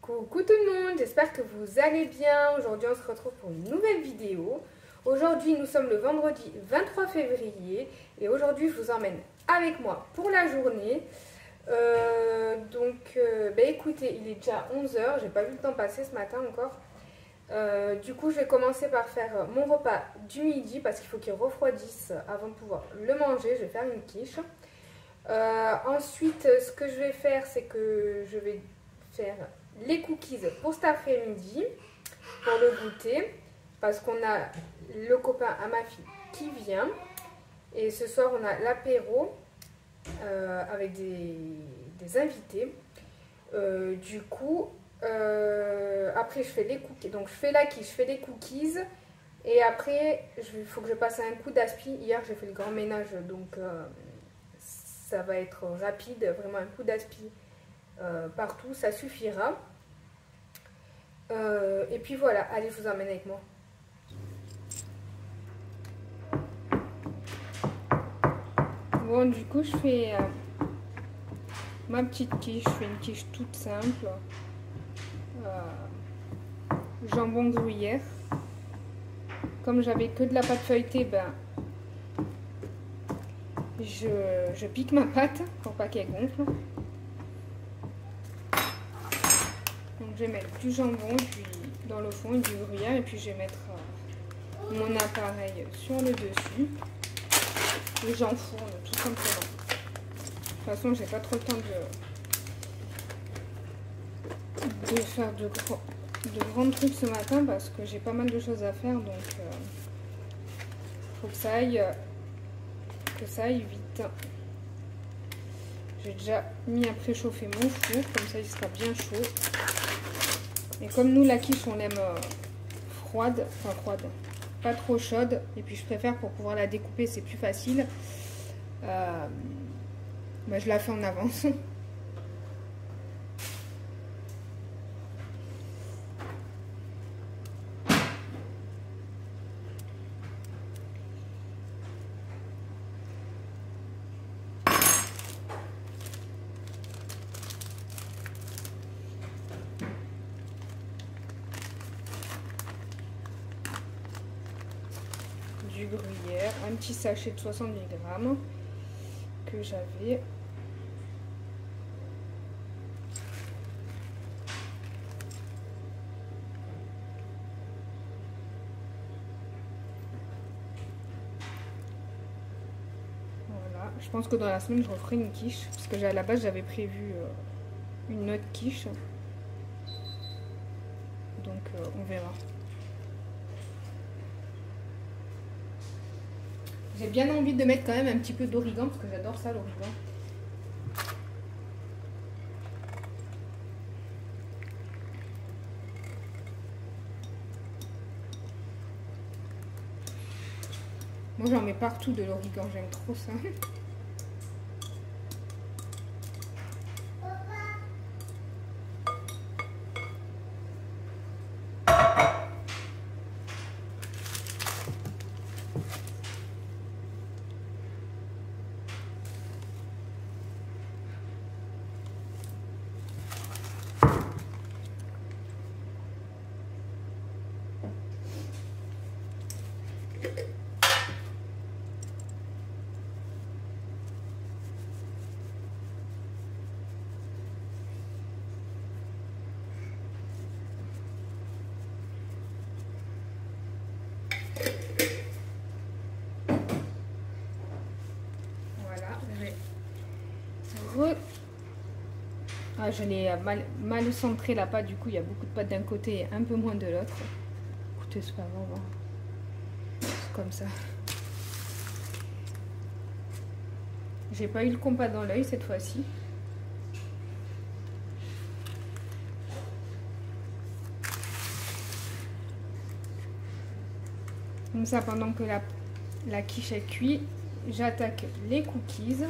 Coucou tout le monde, j'espère que vous allez bien. Aujourd'hui on se retrouve pour une nouvelle vidéo. Aujourd'hui nous sommes le vendredi 23 février et aujourd'hui je vous emmène avec moi pour la journée. Écoutez, il est déjà 11 h, j'ai pas vu le temps passer ce matin encore. Du coup je vais commencer par faire mon repas du midi parce qu'il faut qu'il refroidisse avant de pouvoir le manger. Je vais faire une quiche. Ensuite ce que je vais faire c'est que je vais faire les cookies pour cet après-midi pour le goûter parce qu'on a le copain à ma fille qui vient et ce soir on a l'apéro avec des invités. Après je fais les cookies, donc je fais la quiche, je fais les cookies et après il faut que je passe un coup d'aspi. Hier j'ai fait le grand ménage donc ça va être rapide, vraiment un coup d'aspi partout, ça suffira. Et puis voilà, allez, je vous emmène avec moi. Bon, du coup, je fais ma petite quiche. Je fais une quiche toute simple. Jambon gruyère. Comme j'avais que de la pâte feuilletée, je pique ma pâte pour pas qu'elle gonfle. Donc je vais mettre du jambon puis dans le fond et du gruyère et puis je vais mettre mon appareil sur le dessus et j'enfourne tout simplement. De toute façon j'ai pas trop le temps de faire de grands trucs ce matin parce que j'ai pas mal de choses à faire, donc faut que ça aille vite. J'ai déjà mis à préchauffer mon four, comme ça il sera bien chaud. Et comme nous la quiche on l'aime froide, pas trop chaude, et puis je préfère pour pouvoir la découper, c'est plus facile, je la fais en avance. Du gruyère, un petit sachet de 70 grammes que j'avais. Voilà, je pense que dans la semaine je referai une quiche parce que à la base j'avais prévu une autre quiche, donc on verra. J'ai bien envie de mettre quand même un petit peu d'origan parce que j'adore ça, l'origan. Moi j'en mets partout de l'origan, j'aime trop ça. Je l'ai mal centré la pâte, du coup il y a beaucoup de pâte d'un côté et un peu moins de l'autre. Écoutez, c'est pas grave, c'est comme ça. J'ai pas eu le compas dans l'œil cette fois-ci. Comme ça, pendant que la quiche est cuite, j'attaque les cookies.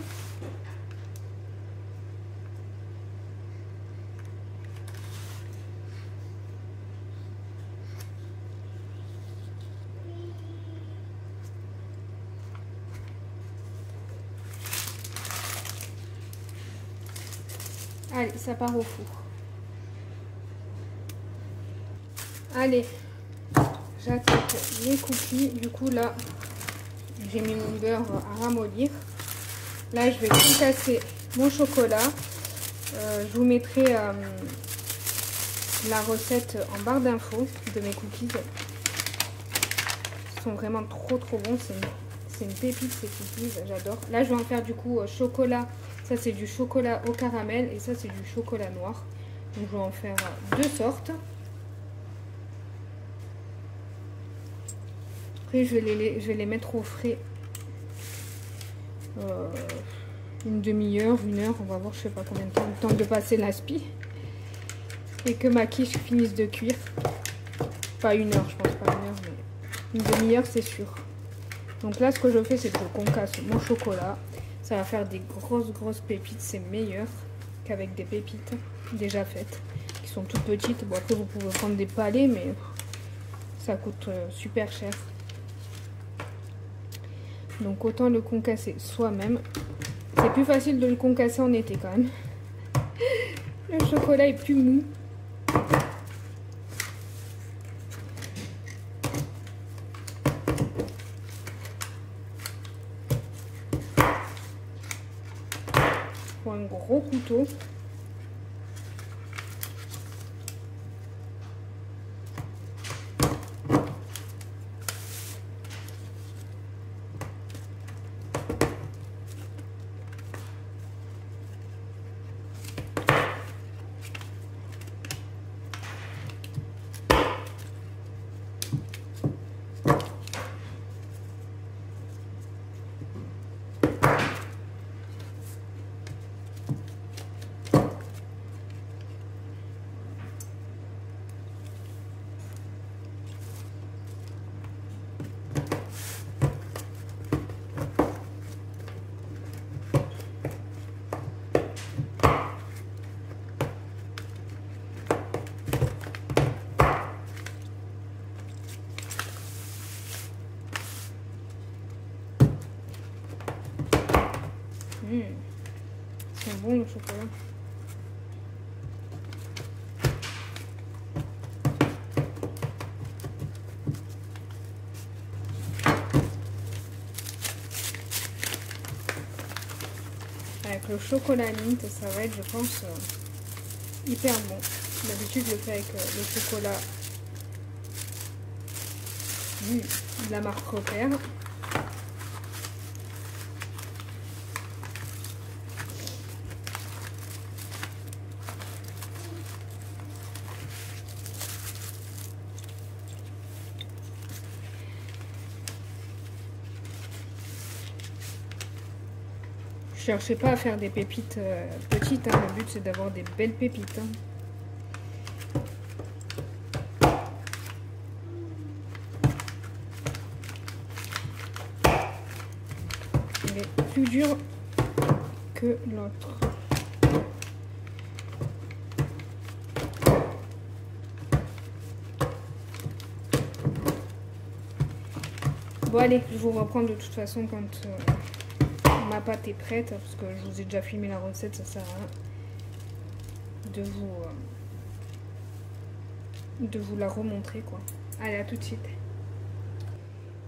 Allez, ça part au four. Allez, j'attaque les cookies. Du coup, là, j'ai mis mon beurre à ramollir. Là, je vais concasser mon chocolat. Je vous mettrai la recette en barre d'infos de mes cookies. Ils sont vraiment trop bons. C'est une pépite ces cookies, j'adore. Là, je vais en faire du coup chocolat. Ça, c'est du chocolat au caramel et ça, c'est du chocolat noir. Donc, je vais en faire deux sortes. Après, je vais les mettre au frais une demi-heure, une heure. On va voir, je sais pas combien de temps. Le temps de passer l'aspi. Et que ma quiche finisse de cuire. Pas une heure, je pense pas une heure, mais une demi-heure, c'est sûr. Donc là, ce que je fais, c'est que je concasse mon chocolat. Ça va faire des grosses pépites. C'est meilleur qu'avec des pépites déjà faites, qui sont toutes petites. Bon, après, vous pouvez prendre des palets, mais ça coûte super cher. Donc, autant le concasser soi-même. C'est plus facile de le concasser en été, quand même. Le chocolat est plus mou. Un gros couteau. C'est bon le chocolat. Avec le chocolat mint, ça va être, je pense, hyper bon. D'habitude, je le fais avec le chocolat de la marque Repère. Ne cherchez pas à faire des pépites petites, hein. Le but c'est d'avoir des belles pépites. Hein. Il est plus dur que l'autre. Bon allez, je vous reprends de toute façon quand ma pâte est prête, parce que je vous ai déjà filmé la recette, ça sert à rien de vous la remontrer quoi. Allez, à tout de suite.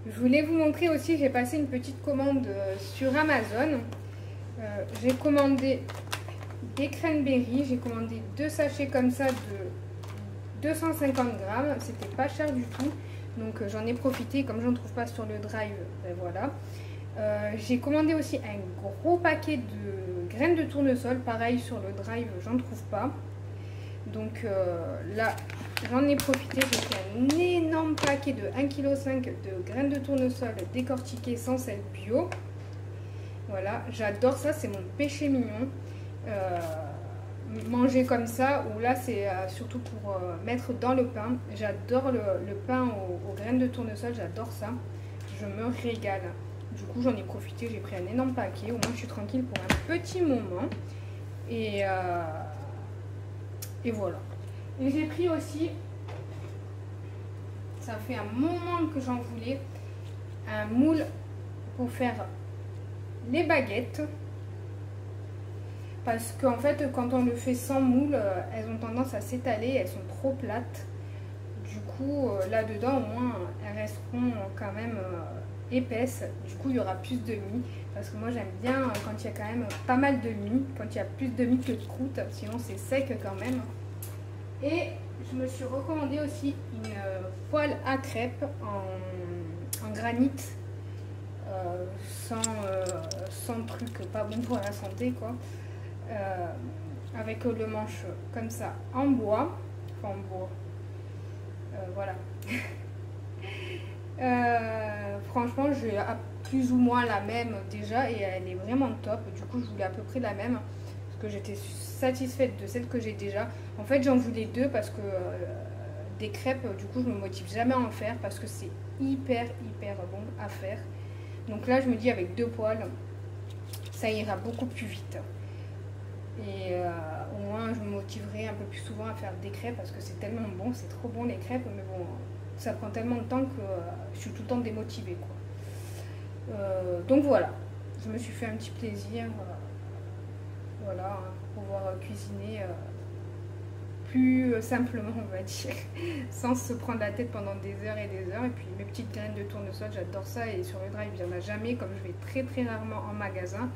Je voulais vous montrer aussi, j'ai passé une petite commande sur Amazon. J'ai commandé des cranberries, j'ai commandé 2 sachets comme ça de 250 grammes, c'était pas cher du tout, donc j'en ai profité, comme j'en trouve pas sur le drive, ben voilà. J'ai commandé aussi un gros paquet de graines de tournesol, pareil sur le drive, j'en trouve pas. Donc là, j'en ai profité, j'ai fait un énorme paquet de 1,5 kg de graines de tournesol décortiquées sans sel bio. Voilà, j'adore ça, c'est mon péché mignon. Manger comme ça, ou là c'est surtout pour mettre dans le pain. J'adore le pain aux graines de tournesol, j'adore ça. Je me régale. Du coup, j'en ai profité, j'ai pris un énorme paquet. Au moins, je suis tranquille pour un petit moment. Et voilà. Et j'ai pris aussi, ça fait un moment que j'en voulais, un moule pour faire les baguettes. Parce qu'en fait, quand on le fait sans moule, elles ont tendance à s'étaler, elles sont trop plates. Du coup, là-dedans, au moins, elles resteront quand même épaisses. Du coup, il y aura plus de mie. Parce que moi, j'aime bien quand il y a quand même pas mal de mie. Quand il y a plus de mie que de croûte. Sinon, c'est sec quand même. Et je me suis recommandé aussi une poêle à crêpes en granit. Sans truc pas bon pour la santé, quoi. Avec le manche comme ça en bois. Enfin, en bois. Voilà. Franchement, j'ai plus ou moins la même déjà et elle est vraiment top. Du coup, je voulais à peu près la même parce que j'étais satisfaite de celle que j'ai déjà. En fait, j'en voulais deux parce que des crêpes, du coup, je me motive jamais à en faire parce que c'est hyper bon à faire. Donc là, je me dis avec deux poêles, ça ira beaucoup plus vite. Et au moins, je me motiverai un peu plus souvent à faire des crêpes parce que c'est tellement bon, c'est trop bon les crêpes, mais bon, ça prend tellement de temps que je suis tout le temps démotivée, quoi. Donc voilà, je me suis fait un petit plaisir, voilà, pour pouvoir cuisiner plus simplement, on va dire, sans se prendre la tête pendant des heures et des heures. Et puis mes petites graines de tournesol, j'adore ça, et sur le drive, il n'y en a jamais, comme je vais très rarement en magasin.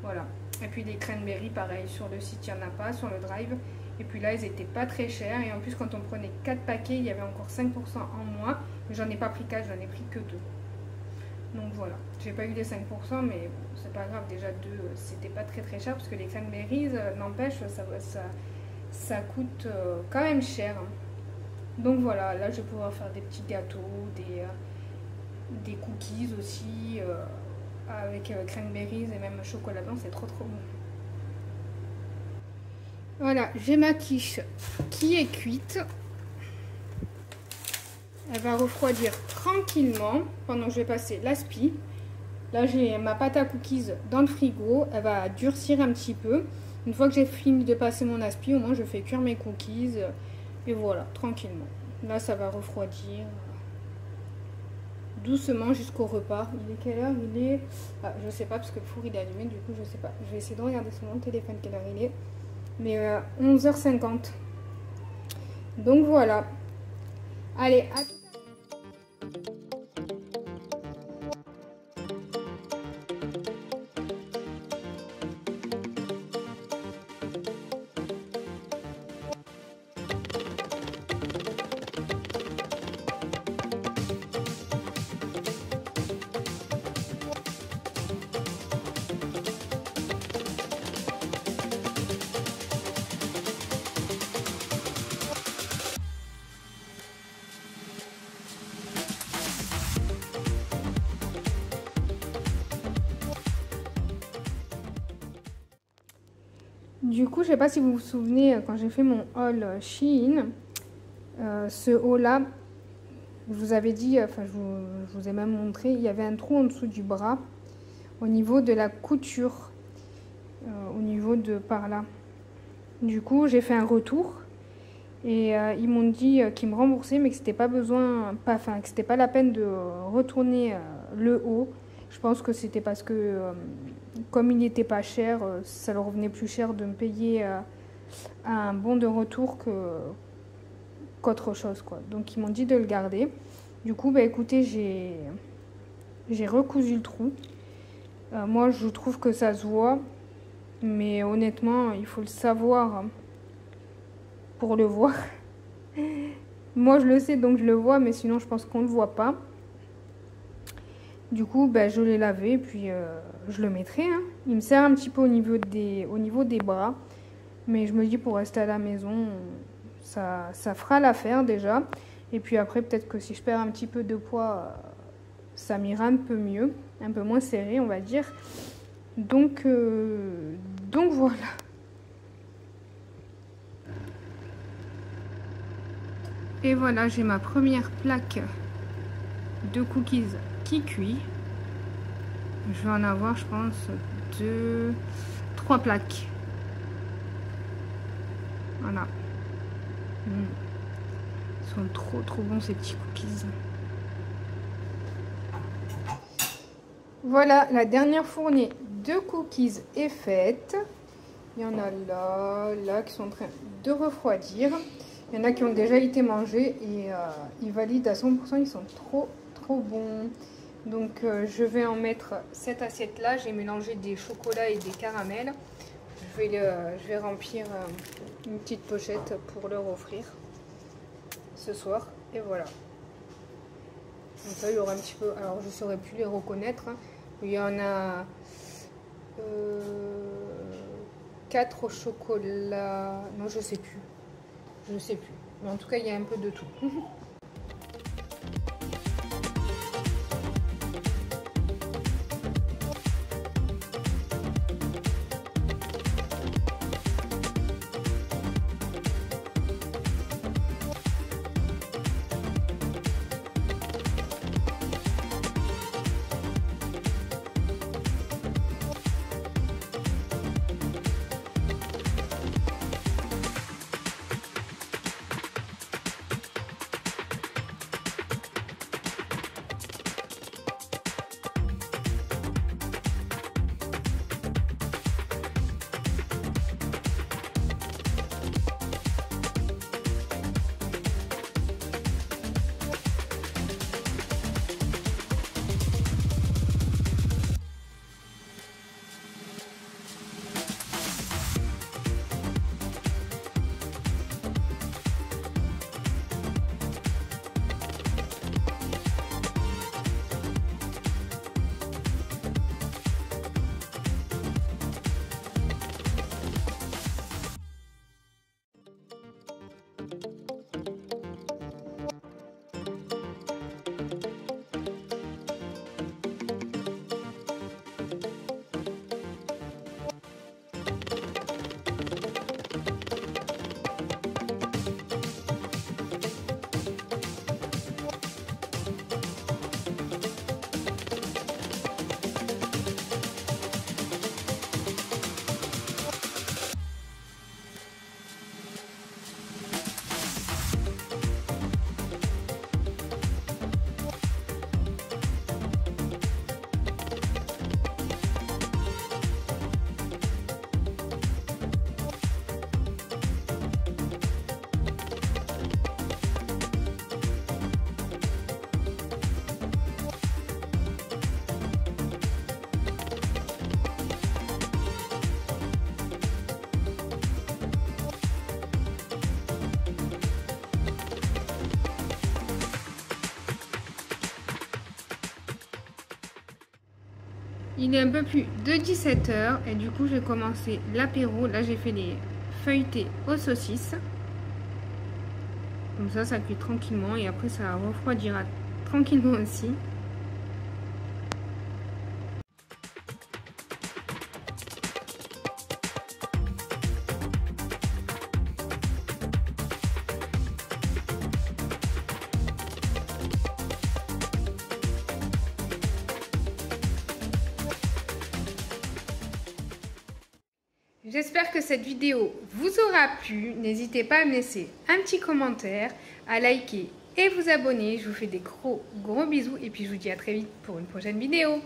Voilà. Et puis les cranberries, pareil, sur le site, il n'y en a pas, sur le drive. Et puis là, ils n'étaient pas très chers. Et en plus, quand on prenait 4 paquets, il y avait encore 5% en moins. Mais j'en ai pas pris 4, j'en ai pris que 2. Donc voilà. J'ai pas eu les 5%, mais bon, c'est pas grave. Déjà, 2, c'était pas très cher. Parce que les cranberries, n'empêche, ça coûte quand même cher. Hein. Donc voilà, là, je vais pouvoir faire des petits gâteaux, des cookies aussi. Avec cranberries et même chocolat blanc, c'est trop bon. Voilà, j'ai ma quiche qui est cuite. Elle va refroidir tranquillement pendant que je vais passer l'aspi. Là, j'ai ma pâte à cookies dans le frigo. Elle va durcir un petit peu. Une fois que j'ai fini de passer mon aspi, au moins je fais cuire mes cookies. Et voilà, tranquillement. Là, ça va refroidir doucement jusqu'au repas. Il est quelle heure? Il est... Ah, je sais pas parce que le four il est allumé, du coup je sais pas. Je vais essayer de regarder sur mon téléphone quelle heure il est. Mais 11h50. Donc voilà. Allez, à tout à l'heure. Du coup, je sais pas si vous vous souvenez, quand j'ai fait mon haul Shein, ce haul là, je vous avais dit, enfin je vous ai même montré, il y avait un trou en dessous du bras, au niveau de la couture, au niveau de par là. Du coup, j'ai fait un retour et ils m'ont dit qu'ils me remboursaient, mais que c'était pas besoin, enfin que c'était pas la peine de retourner le haut. Je pense que c'était parce que comme il n'était pas cher, ça leur revenait plus cher de me payer un bon de retour qu'autre chose, quoi. Donc ils m'ont dit de le garder. Du coup, bah écoutez, j'ai recousu le trou. Moi, je trouve que ça se voit, mais honnêtement, il faut le savoir pour le voir. Moi, je le sais, donc je le vois, mais sinon, je pense qu'on ne le voit pas. Du coup, bah, je l'ai lavé, puis je le mettrai. Hein. Il me sert un petit peu au niveau des bras. Mais je me dis, pour rester à la maison, ça fera l'affaire déjà. Et puis après, peut-être que si je perds un petit peu de poids, ça m'ira un peu mieux. Un peu moins serré, on va dire. Donc voilà. Et voilà, j'ai ma première plaque de cookies qui cuit. Je vais en avoir, je pense, 3 plaques. Voilà. Ils sont trop bons ces petits cookies. Voilà, la dernière fournée de cookies est faite. Il y en a là qui sont en train de refroidir. Il y en a qui ont déjà été mangés et ils valident à 100%, ils sont trop bons. Donc je vais en mettre cette assiette là, j'ai mélangé des chocolats et des caramels. Je vais remplir une petite pochette pour leur offrir ce soir. Et voilà. Donc ça il y aura un petit peu, alors je ne saurais plus les reconnaître. Hein. Il y en a 4 au chocolat, non je sais plus. Mais en tout cas il y a un peu de tout. Il est un peu plus de 17 h et du coup j'ai commencé l'apéro. Là j'ai fait les feuilletés aux saucisses. Comme ça cuit tranquillement et après ça refroidira tranquillement aussi. J'espère que cette vidéo vous aura plu. N'hésitez pas à me laisser un petit commentaire, à liker et vous abonner. Je vous fais des gros bisous et puis je vous dis à très vite pour une prochaine vidéo.